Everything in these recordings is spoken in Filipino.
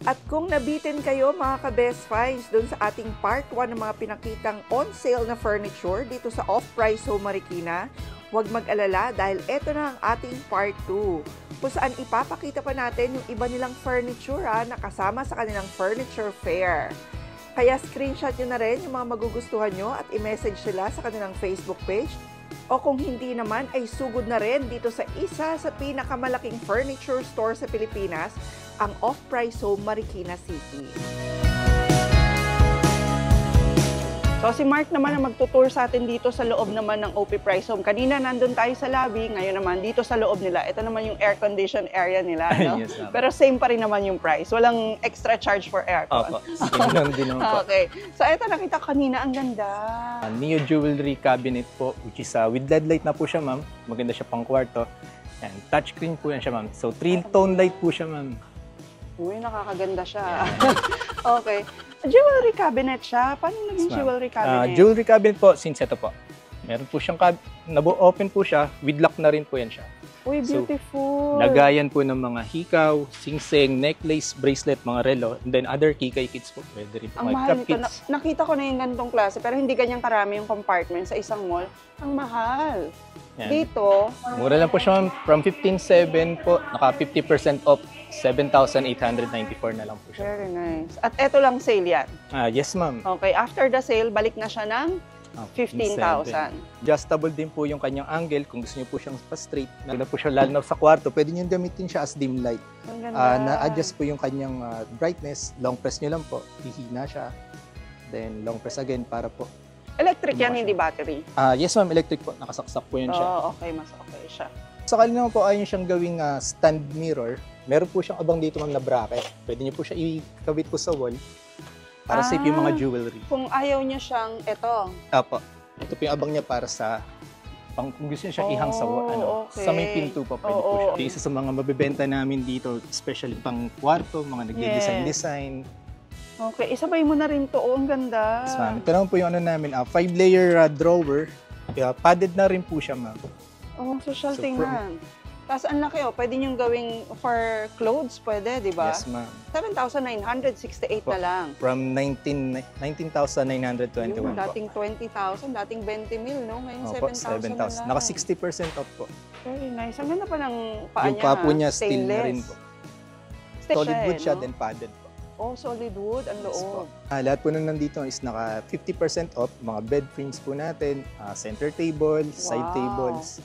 At kung nabitin kayo mga ka-best finds doon sa ating part 1 ng mga pinakitang on sale na furniture dito sa Off-Price Home Marikina, huwag mag-alala dahil ito na ang ating part 2 kung saan ipapakita pa natin yung iba nilang furniture na kasama sa kanilang furniture fair. Kaya screenshot nyo na rin yung mga magugustuhan nyo at i-message sila sa kanilang Facebook page. O kung hindi naman ay sugod na rin dito sa isa sa pinakamalaking furniture store sa Pilipinas, ang Off-Price Home Marikina City. So si Mark naman ang magtutour sa atin dito sa loob naman ng OP Price Home. Kanina nandun tayo sa lobby, ngayon naman dito sa loob nila. Ito naman yung air condition area nila, no? Yes, pero same pa rin naman yung price. Walang extra charge for aircon. Opo, same din naman po. Okay. So ito nakita kanina, ang ganda. Neo Jewelry Cabinet po, which is with LED light na po siya, ma'am. Maganda siya pang kwarto. And touchscreen po yan siya, ma'am. So 3-tone light po siya, ma'am. Uy, nakakaganda siya. Okay. Jewelry cabinet siya. Paano naging jewelry cabinet? Jewelry cabinet po, since ito po. Meron po siyang open po siya, with lock na rin po yan siya. Uy, beautiful. So, lagayan po ng mga hikaw, singsing, necklace, bracelet, mga relo, and then other kikay kits po. Pwede rin po. Ang mahal nito. Nakita ko na yung ganitong klase, pero hindi ganyang karami yung compartment sa isang mall. Ang mahal. Yan. Dito, mura lang po siya, from 15,700 po, naka 50% off, 7,894 na lang po siya. Very nice. At eto lang sale yan? Yes, ma'am. Okay, after the sale, balik na siya ng 15,000. Adjustable din po yung kanyang angle kung gusto niyo po siyang pa-straight. Maganda po siya lalo na sa kwarto, pwede niyo gamitin siya as dim light. Na-adjust po yung kanyang brightness, long press niyo lang po, hihina siya. Then long press again para po. Electric yan, hindi battery? Yes ma'am, electric po. Nakasaksak po yan siya. Okay, mas okay siya. Sakali naman po ayaw siyang gawing stand mirror. Meron po siyang abang dito ma'am na bracket. Pwede niyo po siya ikabit po sa wall para safe yung mga jewelry. Kung ayaw niyo siyang ito. Apo. Ito po yung abang niya para sa kung gusto niyo siya ihang sa wall, okay. sa may pinto pa pwede po siya. Isa sa mga mabebenta namin dito, especially pang kwarto, mga nagde-design. Okay, isabay mo na rin to. Ang ganda. Yes, ma'am. Ito naman po yung ano namin, 5-layer drawer. Padded na rin po siya, ma'am. Social tingnan. Tapos ang laki, pwede niyong gawing for clothes, pwede, di ba? Yes, ma'am. 7,968 na lang. From 19,921 dating 20,000, dating 20 mil, no? Ngayon 7,000 na lang. Naka 60% off po. Very nice. Ang ganda pa ng paa niya. Yung paa po niya, steel na rin po. Solid wood siya, then padded po. Solid wood ang loob. Lahat po nung nandito is naka 50% off. Mga bed frames po natin, center tables, side tables.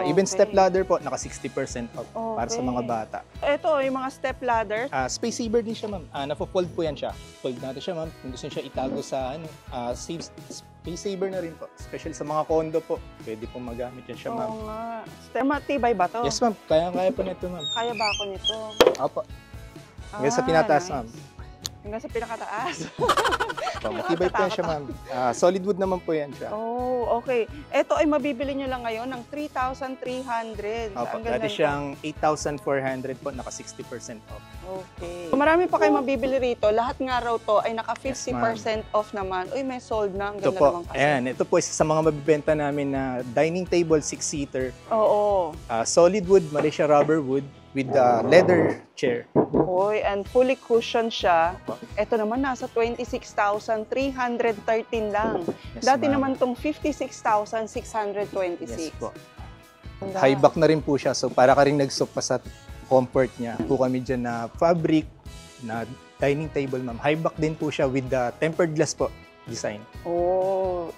Even step ladder po, naka 60% off para sa mga bata. Ito, yung mga step ladder. Space saver din siya, ma'am. Napo-fold po yan siya. Fold natin siya, ma'am. Kung gusto niyo siya itago sa space saver na rin po. Especially sa mga condo po. Pwede pong magamit yan siya, ma'am. Oo nga. Matibay ba to? Yes, ma'am. Kaya po nito, ma'am. Kaya ba ako nito? Opo. Hanggang sa pinataas, ma'am. Hanggang sa pinakataas. Matibay po yan siya, ma'am. Solid wood naman po yan siya. Okay. Ito ay mabibili nyo lang ngayon ng 3,300. Opo, dati siyang 8,400 po, naka 60% off. Okay. Marami pa kayo mabibili rito. Lahat nga raw to ay naka 50% off naman. Uy, may sold na. Ang ganda naman kasi. Ayan, ito po isa sa mga mabibenta namin na dining table 6-seater. Oo. Solid wood, Malaysia rubber wood with leather chair. And fully cushioned siya. Ito naman nasa 26,313 lang. Yes, Dati naman tong 56,626. Yes po. High back na rin po siya. So para ka rin nag-soak pa sa comfort niya. Po kami dyan na fabric, na dining table, ma'am. High back din po siya with the tempered glass po design.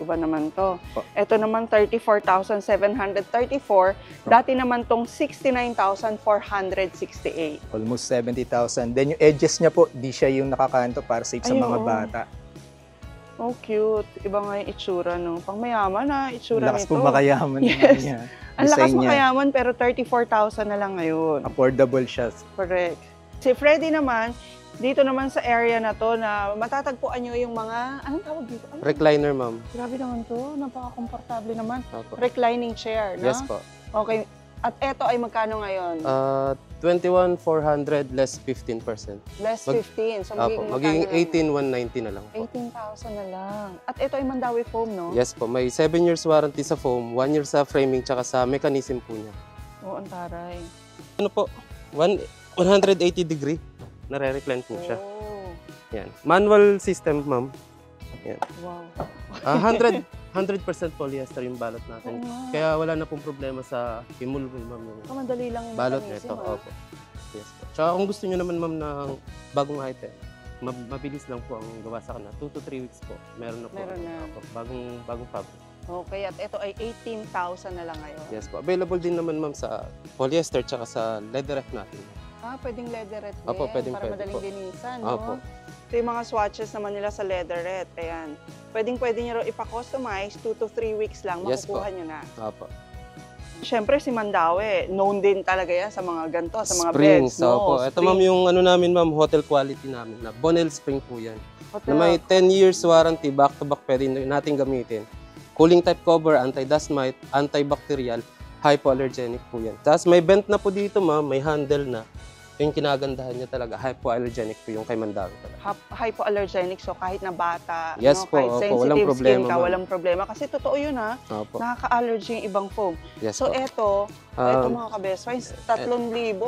Iba naman to. Ito naman 34,734. Dati naman tong 69,468. Almost 70,000. Then yung edges niya po, di siya yung nakakanto para safe sa mga bata. Cute. Iba nga yung itsura, no? Pang mayaman na itsura nito. Lakas po makayaman niya. Ang lakas makayaman pero 34,000 na lang ngayon. Affordable siya. Correct. Si Freddy naman, dito naman sa area na to na matatagpuan nyo yung mga, anong tawag dito? Recliner, ma'am. Grabe naman to, napaka-komportable naman. Reclining chair, no? Yes po. Okay. At eto ay magkano ngayon? 21,400 less 15%. Less 15. So magiging 18,190 na lang po. 18,000 na lang. At ito ay Mandawi foam, no? Yes po. May 7 years warranty sa foam, 1 year sa framing, tsaka sa mechanism po niya. Ang taray. Ano po? 180 degree nare-recline po siya. Oh. Yan. Manual system, ma'am. Yan. Wow. 100% polyester yung balot natin. Oo nga. Kaya wala na pong problema sa himulmul, ma'am. Yung Kamadali lang yung balot linisin, nito. ah. Opo. Yes po. Tsaka kung gusto nyo naman, ma'am, ng bagong item, mabilis lang po ang gawa sa kanila. 2 to 3 weeks po. Meron na po. Meron na. Opo. Bagong fabric. Okay, at ito ay 18,000 na lang ngayon. Yes po. Available din naman, ma'am, sa polyester tsaka sa leatherette natin. Pwedeng leatherette din. Opo, pwedeng para pwede madaling po. linisan, Opo. no? Ito yung mga swatches naman nila sa leatherette. Ayan. Pwede nyo rin ipa-customize. 2 to 3 weeks lang. Yes po. Makukuha nyo na. Opo. Siyempre, si Mandawi, known din talaga yan sa mga ganito, sa mga Springs. beds. No? Opo. Ito, ma'am, yung ano namin, ma'am, hotel quality namin. Na Bonnell Spring po yan. Hotel. Na may 10 years warranty, back-to-back pwede natin gamitin. Cooling type cover, anti-dust mite, antibacterial, hypoallergenic po yan. Tapos may vent na po dito, ma'am, may handle na. Yung kinagandahan niya talaga, hypoallergenic po yung kay Mandawi talaga. Hypoallergenic, so kahit na bata, Yes no? po, Kahit opo, sensitive walang skin problema, ka, ma'am. walang problema. Kasi totoo yun, ha? Opo. Nakaka-allergy yung ibang foam. Yes So, po. eto mga ka-best friends, 3,000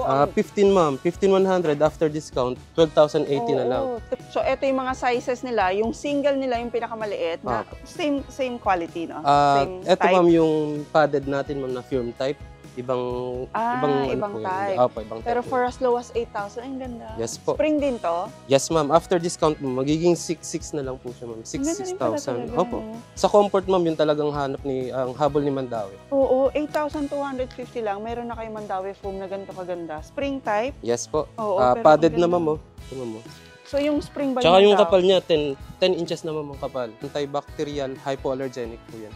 ang 15, ma'am. 15,100 after discount, 12,080 na lang. Oo. So, ito yung mga sizes nila. Yung single nila, yung pinakamaliit, na same quality, no? Same Ito, type. ma'am, yung padded natin, ma'am, na firm type. Ibang ibang po yun. type. Opo, ibang Pero type. for as low as 8,000, ang ganda. Yes po. Spring din to? Yes, ma'am. After discount, ma'am, magiging 6,600 na lang po siya, ma'am. Ang ganda rin pala 6,000. talaga, Opo. no? Sa comfort, ma'am, yung talagang hanap ang habol ni Mandawi. Oo, 8,250 lang. Meron na kayo Mandawi foam na ganito kaganda. Spring type? Yes po. Oo, pero Padded ang na, ganda. ma'am. Ito, ma'am. So yung spring ba Tsaka yung daw? kapal niya, 10 inches na, ma'am, ang kapal. Antibacterial, hypoallergenic po yan.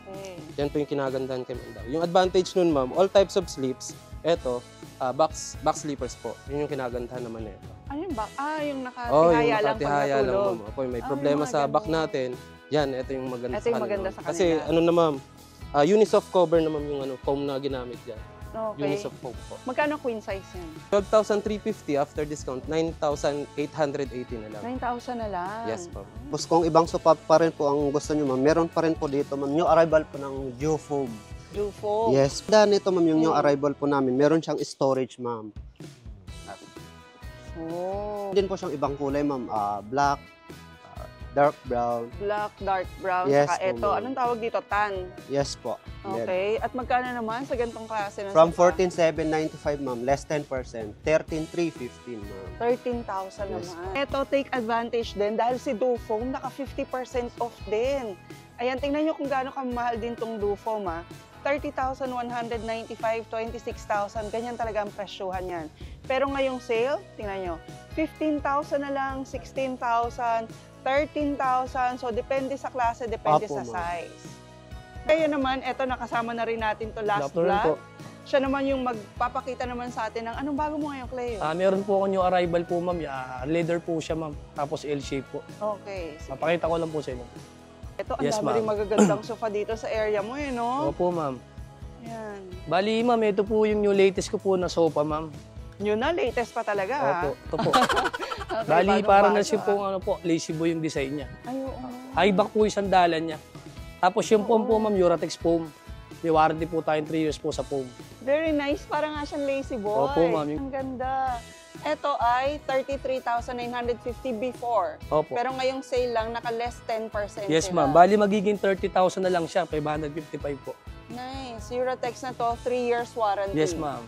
Okay. Yan po yung kinagandahan kay Mandawi. Yung advantage nun, ma'am, all types of sleeps, eto, box sleepers po. Yun yung kinagandahan naman nito. Ano yung ba? Yung Yung nakatihaya lang pag nakatihaya lang, natulog. ma'am. Opo, may problema yung mga sa back ganun. natin. Yan, ito yung maganda Ito yung maganda sa Kasi kanila. ano na, ma'am, Unisoft cover na, ma'am, yung foam na ginamit dyan. Okay. Unisoft foam po. Magkano queen size yan? 12,350 after discount, 9,880 na lang. 9,000 na lang. Yes, ma'am. Tapos kung ibang sopa pa rin po ang gusto nyo, ma'am, meron pa rin po dito, ma'am, new arrival po ng Duofoam. Duofoam. Yes. Dahil nito, ma'am, yung new arrival po namin, meron siyang storage, ma'am. Oh. Din po siyang ibang kulay, ma'am, black, dark brown. Black, dark brown. Yes, Saka po, ito, ma'am. anong tawag dito? Tan. Yes po. Yan. Okay. At magkano naman sa ganitong klase ng From sofa? 14,795, ma'am, less 10%, 13,315, ma'am. 13,000 Yes. naman. Ito, take advantage din dahil si Duofoam naka 50% off din. Ayan, tingnan nyo kung gaano kamahal din tong Duofoam, ha. 30,195, 26,000, ganyan talaga ang presyuhan yan. Pero ngayong sale, tingnan nyo, 15,000 na lang, 16,000, 13,000. So, depende sa klase, depende Apo, sa ma'am. size. Kaya naman, eto, nakasama na rin natin to last Good afternoon vlog. Siya naman yung magpapakita naman sa atin ng anong bago mo ngayon, Cleo. Meron po ako yung arrival po, ma'am. Leather po siya, ma'am. Tapos L-shape po. Okay. Sige. Papakita ko lang po sa inyo. Ito, ang Yes, dami ma'am. rin magagandang sofa dito sa area mo, eh, no? Opo, ma'am. Yan. Bali, ma'am, ito po yung new latest ko po na sofa, ma'am. Yun na, latest pa talaga, ha? Opo, ito po. Okay, Bali, bagong-bago, parang na siya ah. po, ano po, lazy boy yung design niya. Ay, oo. High back po yung sandalan niya. Tapos yung foam po, ma'am, Uratex foam. May warranty po tayong 3 years po sa foam. Very nice. Parang nga siyang lazy boy. Opo, ma'am. Ang ganda. Ito ay 33,950 before. Opo. Pero ngayong sale lang, naka less 10% Yes, sila. ma'am. Bali, magiging 30,000 na lang siya. 555 po. Nice. Uratex na to, 3 years warranty. Yes, ma'am.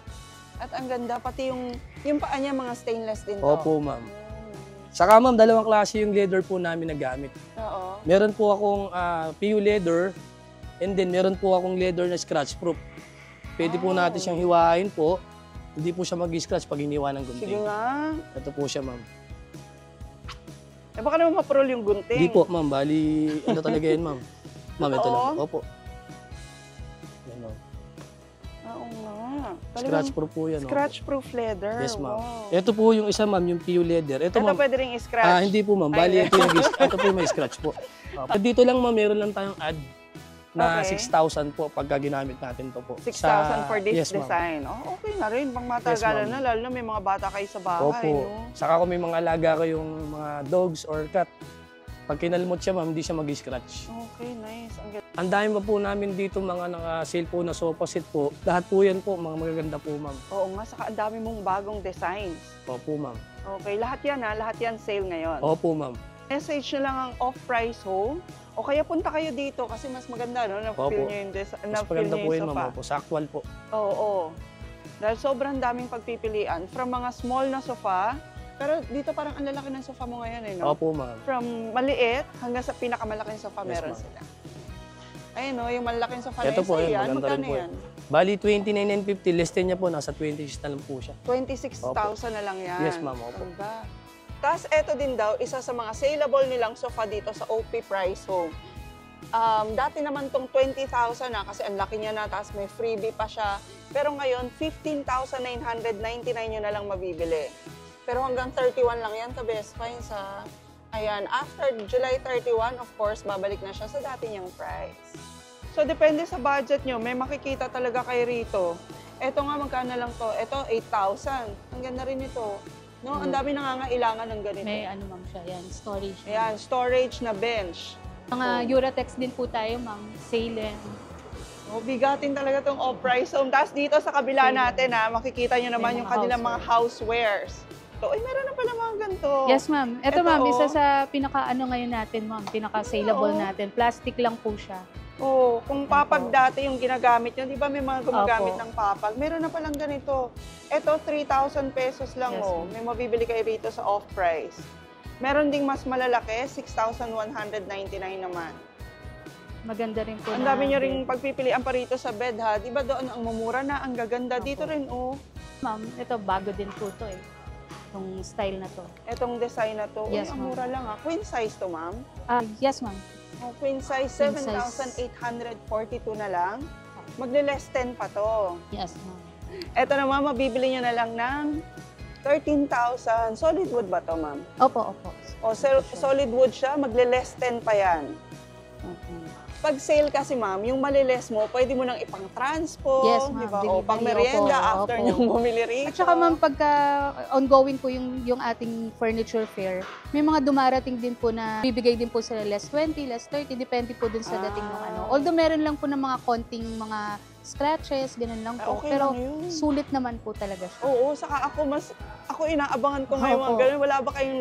At ang ganda, pati yung paa niya, mga stainless din to. Opo, ma'am. Mm. Saka, ma'am, dalawang klase yung leather po namin na gamit. Oo. Meron po akong PU leather, and then meron po akong leather na scratch proof. Pwede po natin siyang hiwain po. Hindi po siya mag-scratch pag hiniwa ng Sige gunting. nga. Ito po siya, ma'am. Eh, baka naman maprol yung gunting. Hindi po, ma'am. Bali, ano talaga yan, ma'am? Ma'am, ito lang. Oo? Opo. Yan, ma'am. Oo nga. Scratch proof po yan. opo. Scratch-proof leather. Yes, ma'am. Wow. Ito po yung isa, ma'am, yung PU leather. Ito, Ito ma'am. pwede rin i-scratch. Hindi po, ma'am. Bali, ito po yung may scratch po. Dito lang, ma'am, meron lang tayong ad na Okay. 6,000 po pagka ginamit natin to po. 6,000 for this Yes, ma'am. design. Oh, okay na rin. Pang matagalan Yes, na, lalo na may mga bata kayo sa bahay. Opo. No? Saka kung may mga alaga kayong mga dogs or cat, pag kinalmot siya, ma'am, hindi siya mag-scratch. Okay, nice. Ang ganda. Ang dami pa po namin dito mga naka-sale po na sofa set po. Lahat po yan po, mga magaganda po, ma'am. Oo nga, saka ang dami mong bagong designs. Opo, ma'am. Okay, lahat yan lahat yan sale ngayon. Opo, ma'am. Message nyo lang ang off-price home o kaya punta kayo dito kasi mas maganda, no? Na-feel Opo. nyo yung, Mas na-feel maganda nyo po yung yun, sofa. ma'am. Opo, sa actual po. Oo. Dahil sobrang daming pagpipilian. From mga small na sofa, pero dito parang ang lalaki ng sofa mo ngayon, no? Opo, ma'am. From maliit hanggang sa pinakamalaking sofa Yes, meron ma'am. sila. Ayun, no? Yung malaking sofa Ito na po, isa yun, yan. maganda rin Magkano po yan? Bali, 29,950. Listed niya po, nasa 26 na lang po siya. 26,000 na lang yan. Yes, ma'am. Opo. Ano ba? Tapos eto din daw, isa sa mga saleable nilang sofa dito sa OP Price Home. Dati naman tong 20,000 na kasi ang laki niya na, tapos may freebie pa siya. Pero ngayon, 15,999 nyo na lang mabibili. Pero hanggang 31 lang yan, ka-best find sa... Ayan, after July 31, of course, babalik na siya sa dati niyang price. So, depende sa budget nyo, may makikita talaga kayo rito. Eto nga, magkano lang to? Eto, 8,000. Ang ganda rin ito. No? Ang dami nangangailangan ng ganito. May ano ma'am siya, yan, storage. Ayan, storage na bench. Mga Uratex din po tayo ma'am, sale yan. Oh, bigatin talaga tong off-price home. Tapos dito sa kabila natin, makikita nyo naman May yung mga kanilang mga housewares. So, ay, meron na pala mga ganito. Yes ma'am. Ito Ito, ma'am, oh. isa sa pinaka-ano ngayon natin ma'am, pinaka-saleable Oo. natin. Plastic lang po siya. Oh, kung papag dati yung ginagamit nyo, di ba may mga gumagamit Opo. ng papag? Meron na palang ganito. Ito, 3,000 pesos lang, Yes, oh. ma'am. May mabibili kayo rito sa off-price. Meron ding mas malalaki, 6,199 naman. Maganda rin po Ang na dami nyo ring bed. pagpipilian pa rito sa bed, ha? Di ba doon ang mumura na, ang gaganda. Dito rin, oh. Ma'am, ito bago din po to eh. Itong style na to. Etong design na to, Yes, uy, ang ma'am. mura lang, ha? Queen size to, ma'am. Yes ma'am. Oh, queen size, Queen size. 7,842 na lang. Magle-less 10 pa to. Yes ma'am. Eto naman, mabibili nyo na lang ng 13,000. Solid wood ba to, ma'am? Opo, opo. O, solid wood siya, magle-less 10 pa yan. Okay. Pag sale kasi, ma'am, yung maliles mo, pwede mo nang ipang-transpo, Yes, ma'am. di ba? O, Delivery, pang merienda opo, after opo. nyong bumili rito. At saka ma'am, pagka ongoing po yung ating furniture fair, may mga dumarating din po na bibigay din po sila less 20, less 30, depende po dun sa dating ng ano. Although meron lang po ng mga konting mga scratches, ganun lang po. Okay Pero lang yun. sulit naman po talaga siya. Oo, saka ako inaabangan ko ngayon mga Opo. ganun. Wala ba kayong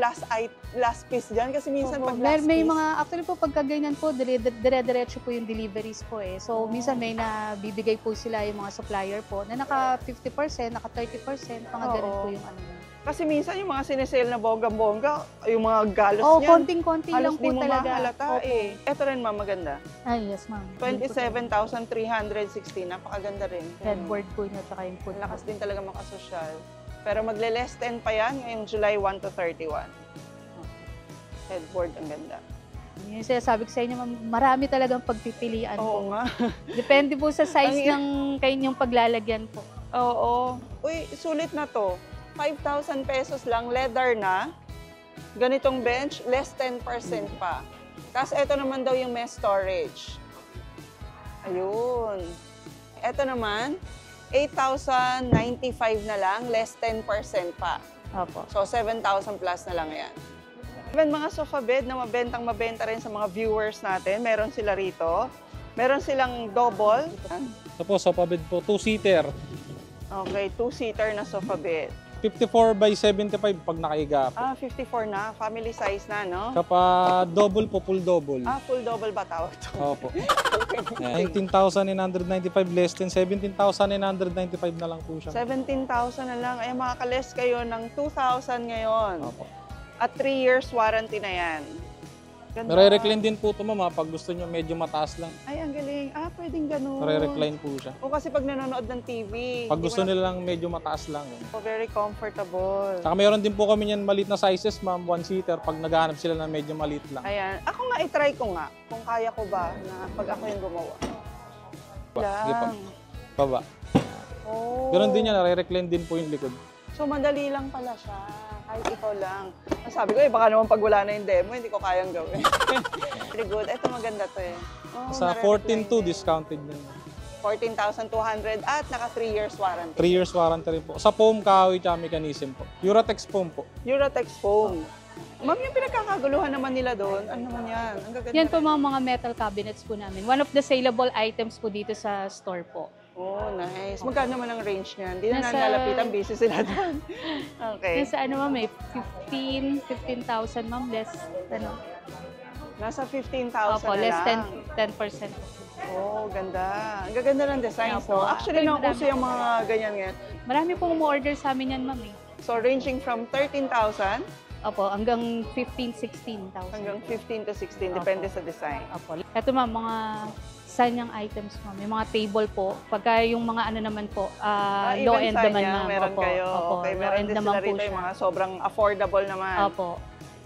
last piece dyan? Kasi minsan Opo. pag last may piece, mga, actually po pagka ganyan po, dire-diretso po yung deliveries po eh. So minsan may nabibigay po sila yung mga supplier po na naka 50%, naka 30%, mga ganun Oo. po yung ano. kasi minsan yung mga sinesale na bonggang-bongga, yung mga galos Oh, niyan, konting-konti halos lang po di mo talaga. mahalata Opo. eh. Ito rin, ma'am, maganda. Ay, yes ma'am. Yun po talaga. 27,360, napakaganda rin. Headboard po niya, tsaka yung foot. Ang lakas din talaga makasosyal. Pero magle-less 10 pa yan ngayong July 1 to 31. Headboard, ang ganda. Yung sinasabi ko sa inyo, ma'am, marami talagang pagpipilian Oo po. nga. Depende po sa size Ang- ng kanyang paglalagyan po. Oo. Uy, sulit na to. 5,000 pesos lang, leather na. Ganitong bench, less 10% pa. Tapos ito naman daw yung mesh storage. Ayun. Ito naman, 8,095 na lang, less 10% pa. Opo. So, 7,000 plus na lang yan. Even mga sofa bed na mabenta rin sa mga viewers natin, meron sila rito. Meron silang double. Ito po, sofa bed po, 2-seater. Okay, 2-seater na sofa bed. 54 by 75 pag nakahiga po. 54 na, family size na, no? Kapag double po, full double. Full double ba tawag to? Opo. 19,995 less than 17,995 na lang po siya. 17,000 na lang. Ay, makakales kayo ng 2,000 ngayon. Opo. At 3 years warranty na yan. Ganda. Nare-recline din po ito, mama, pag gusto nyo medyo mataas lang. Ay, ang galing. Pwedeng ganun. Nare-recline po siya. O kasi pag nanonood ng TV. Pag di gusto mo na- nila lang medyo mataas lang. Very comfortable. Saka mayroon din po kami yan maliit na sizes, ma'am, 1-seater, pag naghahanap sila na medyo maliit lang. Ayan. Ako nga, i-try ko nga. Kung kaya ko ba na pag ako yung gumawa. Sige pa. Lang. Baba. Oh. Ganun din yan, nare-recline din po yung likod. So, madali lang pala siya. Kahit ikaw lang. Ang sabi ko, baka naman pag wala na yung demo, hindi ko kayang gawin. Very good. Ito maganda to eh. Oh, Sa nare-recline 14,200 din. discounted din. 14,200 at naka 3 years warranty. 3 years warranty rin po. Sa foam, kahoy, tsaka mechanism po. Uratex foam po. Uratex foam. Ma'am, yung pinagkakaguluhan naman nila doon, ano naman yan? Ang gaganda. Yan po mga metal cabinets po namin. One of the saleable items po dito sa store po. Oh, nice. Magkano naman ang range niyan? Hindi na Nasa- nalalapitan, busy sila doon. Okay. Nasa ano ma'am, may 15,000 ma'am, less, ano, Nasa 15,000 opo, na less lang. 10%. Oh, ganda. Ang gaganda ng designs, Opo. no? Actually, Ay, nauso marami. yung mga ganyan ngayon. Marami pong umu-order sa amin yan ma'am eh. So, ranging from 13,000 Opo, hanggang 16,000. hanggang 15 to 16, depende sa design. Opo. Ito ma'am, mga sanyang items ma'am. Yung mga table po. Pagka yung mga ano naman po, low Even end naman Sanya, ma'am. meron Opo, kayo. opo, Okay, low meron end din naman sila po rito yung siya. mga sobrang affordable naman. Opo.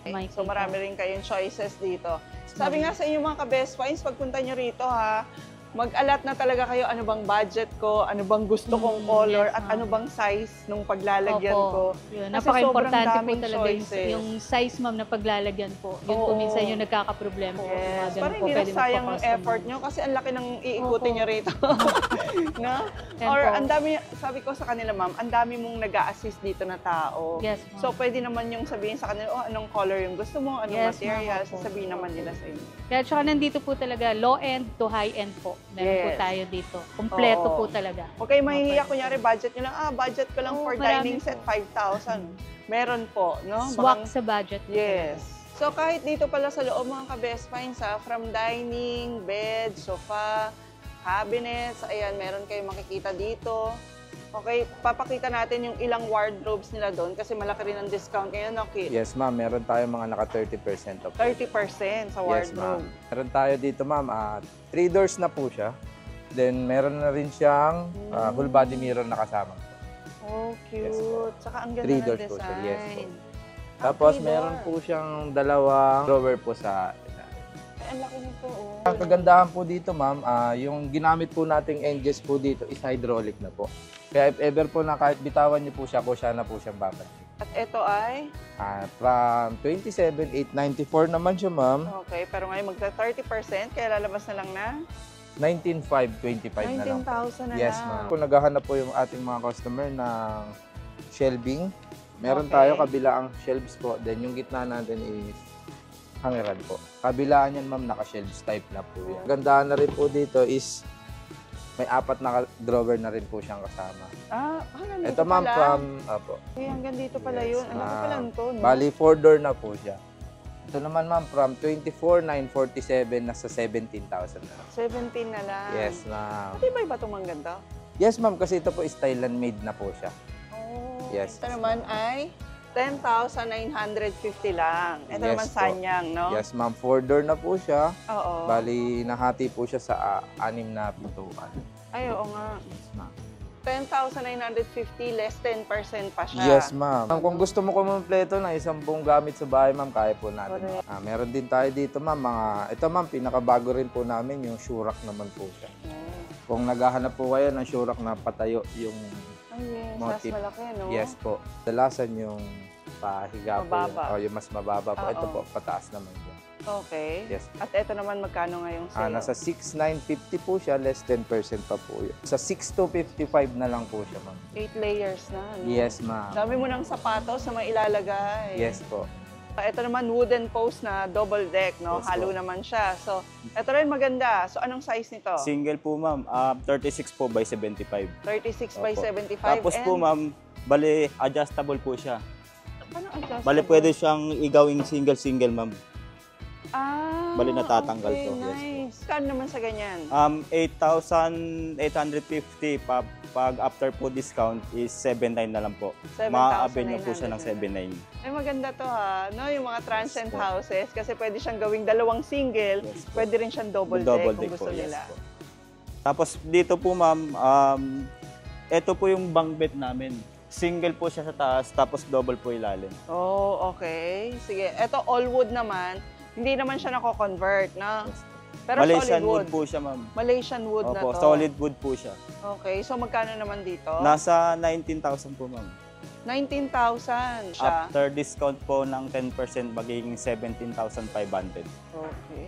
May So, marami rin kayong choices dito. Mm-hmm. Sabi nga sa inyo mga ka-best finds, pagpunta nyo rito ha, mag-alat na talaga kayo ano bang budget ko, ano bang gusto kong color, yes, at ma'am. ano bang size nung paglalagyan ko. Yun. Kasi Napaka-importante sobrang po daming talaga choices. yung size ma'am na paglalagyan po. Yun po Oo. minsan yung nagkakaproblema po. Mga Yes, ganun parang po, hindi na pwede sayang ang magpa-customize. effort nyo kasi ang laki ng iikutin Opo. nyo rito. no? Yan Or po. ang dami, sabi ko sa kanila ma'am, ang dami mong nag-a-assist dito na tao. Yes, ma'am. So, pwede naman yung sabihin sa kanila, oh, anong color yung gusto mo, anong Yes, material, ma'am, opo. sasabihin naman nila sa inyo. Kaya tsaka nandito po talaga low-end to high-end po. Meron po Yes. tayo dito. Kompleto Oo. po talaga. Okay, mahihiya, kunyari, budget nyo lang, budget ko lang Oo, for marami dining set, po. 5,000. Meron po, no? Swak Baka- sa budget po Yes. So, kahit dito pala sa loob, mga ka-best finds, from dining, bed, sofa, cabinets, ayan, meron kayong makikita dito. Okay, papakita natin yung ilang wardrobes nila doon kasi malaki rin ang discount ngayon, no, Kit? Yes, ma'am. Meron tayo mga naka 30% off. 30% sa Yes, ma'am. wardrobe. Meron tayo dito, ma'am. 3 doors na po siya. Then, meron na rin siyang full body mirror na kasama. Oh, cute. Yes, po. Saka ang ganda 3 ng doors design. po siya. Yes, po. Tapos, meron po siyang dalawang drawer po sa Ay, ang laki nito, oh. Ang kagandahan po dito, ma'am, yung ginamit po nating hinges po dito is hydraulic na po. Kaya if ever po na kahit bitawan niyo po siya, kusya na po siyang babalik. At ito ay, From 27,894 naman siya, ma'am. okay, pero ngayon magta 30%, kaya lalabas na lang na 19,525 na lang po. 19,000 na Yes, lang. ma'am. Kung naghahanap po yung ating mga customer ng shelving, meron Okay. tayo kabilaang shelves po. Then yung gitna natin is hangeran po. Kabilaan yan, ma'am, naka-shelves type na po yan. Gandahan na rin po dito is may 4 na drawer na rin po siyang kasama. Hanggang dito Ito, ma'am, pala. from, opo. Okay, hanggang dito pala Yes, yun. Ang laki pala ma'am. nito, no? Bali, 4 door na po siya. Ito naman, ma'am, from 24,947 nasa 17,000 na. 17 na lang. Yes, ma'am. Pati ba iba itong mangganda? Yes, ma'am, kasi ito po is Thailand made na po siya. Oh, Yes. Ito naman ay 10,950 lang. Ito Yes naman po. Sanyang, no? Yes, ma'am, 4 door na po siya. Oo. Bali, nahati po siya sa 6 na pintuan. Ay, oo nga. Yes, ma'am. 10,950 less 10% pa siya. Yes, ma'am. Kung gusto mo kumpleto na isang buong gamit sa bahay, ma'am, kaya po natin. Correct. Meron din tayo dito, ma'am, ito, ma'am, pinakabago rin po namin, yung shurak naman po siya. Kung naghahanap po kayo ng shurak na patayo yung Ay, yes. Mas motif. malaki, no? Yes po. Dalasan yung pahiga Mababa. po. Yung mas mababa po. Ito Oo. po, pataas naman po. Okay. Yes. At ito naman, magkano ngayong sale? Nasa 6,950 po siya, less 10% pa po yun. Sa 6,255 na lang po siya, ma'am. 8 layers na, no? Yes, ma'am. Dami mo ng sapatos na mailalagay. Yes po. Ito naman, wooden post na double deck, no? Yes, Halo po. naman siya. So, ito rin maganda. So, anong size nito? Single po, ma'am. 36 po by 75. 36 by Opo. 75. Tapos po, ma'am, bali adjustable po siya. Paano adjustable? Bali pwede siyang igawing single-single, ma'am. Bali natatanggal okay, to. Yes po. Nice. Kano naman sa ganyan? 8,850 pag after po discount is 7,900 na lang po. 7,900 Ma-avail niyo po siya ng na lang. 7,900. Ay, maganda to ha. No, yung mga transient Yes po. houses, kasi pwede siyang gawing dalawang single, Yes po. pwede rin siyang double, Double deck kung deck gusto po, yes nila. po. Tapos dito po, ma'am, ito po yung bunk bed namin. Single po siya sa taas, tapos double po ilalim. Oh, okay. Sige. Ito, all wood naman. Hindi naman siya nako-convert, na? Yes po. Pero Malaysian solid wood wood. po siya, ma'am. Malaysian wood na Opo, to. solid wood po siya. Okay. So, magkano naman dito? Nasa 19,000 po, ma'am. 19,000 siya. After discount po ng 10%, magiging 17,500. Okay.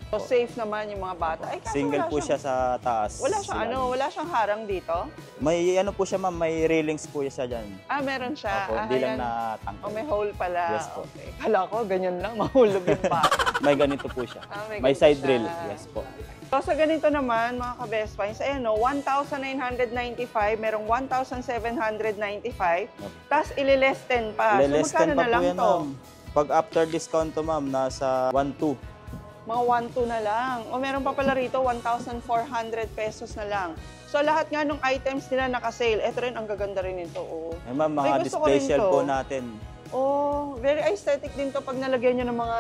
So, safe naman yung mga bata. Ay, kaso Single wala po siya sa taas. Wala siyang Ilalim. wala siyang harang dito? May ano po siya, ma'am, may railings po siya dyan. Meron siya. Opo, hindi ayan. lang natangkal. Oh, may hole pala. Yes po. Okay. Kala ko, ganyan lang, mahulog yung bata. May ganito po siya. May May ganito side siya. rail. Yes po. So sa ganito naman, mga ka-best finds, ayan o, 1,995, merong 1,795, tapos ililess 10 pa. Less So magkano 10 pa na po lang yan, to? ma'am. Pag after discount to, ma'am, nasa 1,200. Mga 1,200 na lang. O meron pa pala rito, 1,400 pesos na lang. So lahat nga ng items nila naka-sale. Ito rin, ang gaganda rin ito. Oh. Ay, ma'am, Ay, mga gusto ko display rin shelf to. po natin. Oh, very aesthetic din to pag nalagyan nyo ng mga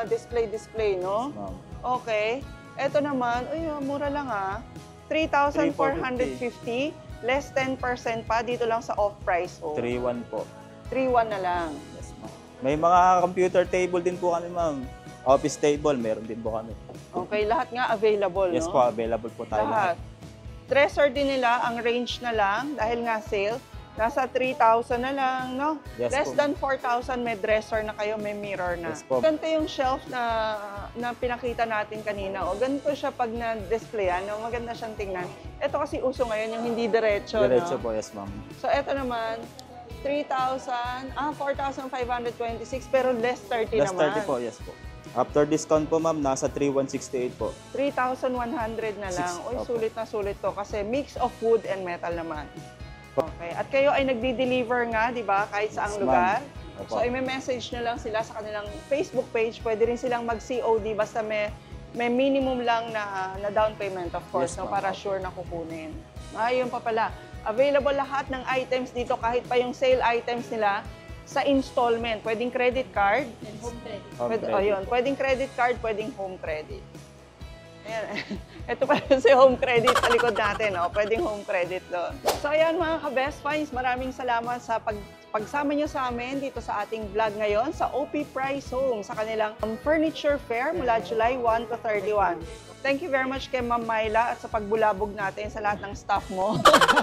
display, no? Ma'am. Okay. Ito naman, uy, mura lang ah. 3,450. Less 10% pa dito lang sa off-price. Oh. 3,100 po. 3,100 na lang. Yes, ma'am. May mga computer table din po kami, ma'am. Office table, meron din po kami. Okay, lahat nga available, Yes no? po, available po tayo Lahat. Dresser din nila, ang range na lang, dahil nga sale, nasa 3,000 na lang, no? Yes Less po. than 4,000 may dresser na kayo, may mirror na. Yes po. Ganito yung shelf na pinakita natin kanina. O, ganito siya pag na-displayan, no? Maganda siyang tingnan. Ito kasi uso ngayon, yung hindi diretso, Diretso no? po, yes, ma'am. So, ito naman, 4,526, pero less 30 Less naman. 30 po, yes po. After discount po, ma'am, nasa 3,168 po. 3,100 na lang. Uy, Opo. sulit na sulit to kasi mix of wood and metal naman. Okay. At kayo ay nagdi-deliver nga, di ba? Kahit saang Yes, lugar. ma'am. Opo. So, i-message nyo lang sila sa kanilang Facebook page. Pwede rin silang mag-COD basta may minimum lang na down payment, of course, Yes, no, ma'am. para sure na kukunin. Ayun pa pala. Available lahat ng items dito, kahit pa yung sale items nila, sa installment. Pwedeng credit card. Home credit. Home Pwede, credit. ayun, pwedeng credit card, pwedeng home credit. Ayan. Ito pa si home credit sa likod natin. Oh. Pwedeng home credit doon. So ayan mga ka-best finds, maraming salamat sa pagsama nyo sa amin dito sa ating vlog ngayon sa OP Price Home sa kanilang furniture fair mula July 1 to 31. Thank you very much kay Ma'am Myla at sa pagbulabog natin sa lahat ng staff mo.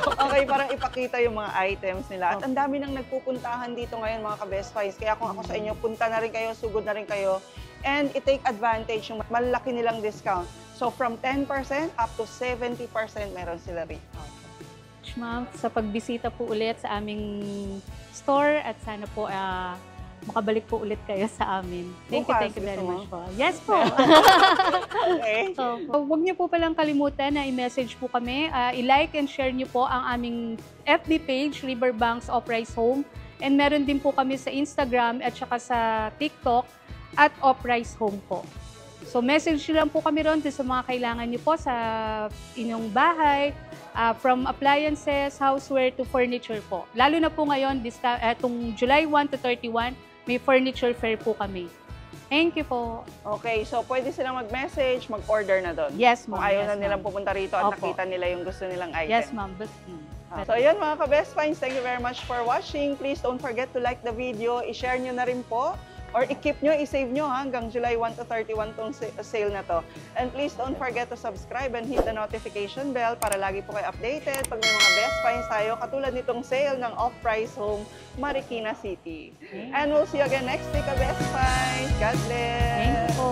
Okay, parang ipakita yung mga items nila. At ang dami nang nagpupuntahan dito ngayon mga ka-best finds. Kaya kung ako sa inyo, punta na rin kayo, sugod na rin kayo. And i-take advantage yung malaki nilang discount. So from 10% up to 70% meron sila rito. Ma'am, sa pagbisita po ulit sa aming store at sana po makabalik po ulit kayo sa amin. Thank Bukas, you very gusto much po. Yes po. Okay. So, huwag niyo po palang kalimutan na i-message po kami. I-like and share niyo po ang aming FB page, Riverbanks Off-Price Home. And meron din po kami sa Instagram at saka sa TikTok at Off-Price Home po. So, message niyo lang po kami ron sa mga kailangan niyo po sa inyong bahay, from appliances, houseware to furniture po. Lalo na po ngayon, itong July 1 to 31, may furniture fair po kami. Thank you po. Okay, so pwede silang mag-message, mag-order na doon. Yes, Kung ma'am. ayaw Yes, na nilang ma'am. pupunta rito at Opo. nakita nila yung gusto nilang item. Yes, ma'am. So ayan mga ka-best finds, thank you very much for watching. Please don't forget to like the video, i-share nyo na rin po, or i-keep nyo, i-save nyo hanggang July 1 to 31 tong sale na to. And please don't forget to subscribe and hit the notification bell para lagi po kayo updated pag may mga best finds tayo, katulad nitong sale ng Off-Price Home, Marikina City. And we'll see you again next week, ka-best finds. God bless! Thank you po.